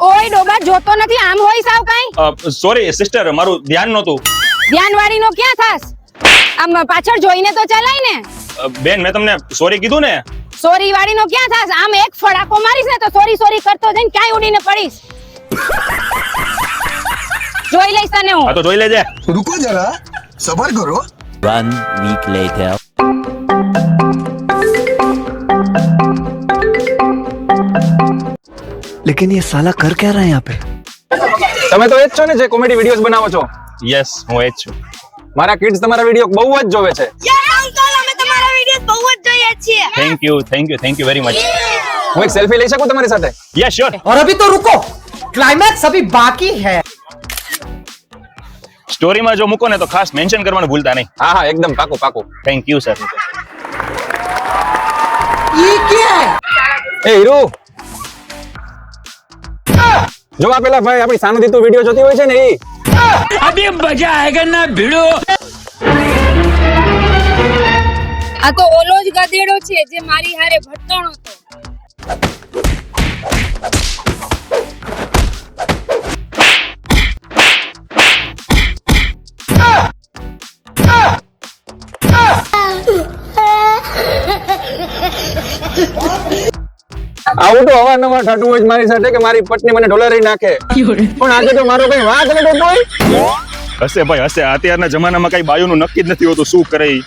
ઓય ડોબા જોતો નથી આમ હોય સાવ કાઈ સોરી સિસ્ટર, મારું ધ્યાન નહોતું. ધ્યાન વાળી નો ક્યાં થાસ? આમ પાછળ જોઈને તો ચલાય ને. બેન મેં તમને સોરી કીધું ને. સોરી વાળી નો ક્યાં થાસ? આમ એક ફડાકો મારીશ ને તો સોરી સોરી કરતો જઈને ક્યાંય ઉડીને પડીશ. જોઈ લઈશ તને હું. હા તો જોઈ લેજે. रुको जरा सबर करो 1 week later. लेकिन ये साला कर क्या रहा है यहाँ पे? તમે તો એ જ છો ને જે કોમેડી વિડીયોઝ બનાવો છો? યસ, હું એ જ છું. મારા કિડ્સ તમારા વિડીયો બહુ જ જોવે છે. Thank you very much. હું એક સેલ્ફી લઈ શકું તમારી સાથે? Yes sure. और अभी तो रुको, क्लाइमैक्स अभी बाकी है. સ્ટોરીમાં જો મૂકો ને તો ખાસ મેન્શન કરવાનું ભૂલતા નહીં. હા હા એકદમ પાકું પાકું. Thank you sir. ये क्या है? એ હીરુ, જો આ પેલા ભાઈ આપણી સાનુદી તું વિડીયો જોતી હોય છે ને ઈ. अभी मजा आएगा ना भिड़ो. આ તો ઓલો જ ગધેડો છે જે મારી હારે ભટકાણો હતો. આવું તો અવારનવાર થતું હોય છે મારી સાથે કે મારી પત્ની મને ઢોલારી નાખે, પણ આજે તો મારો કઈ વાંક નતો કોઈ. હશે ભાઈ હશે. અત્યારના જમાનામાં કઈ બાયુનું નક્કી જ નથી હોતું શું કરે ઈ.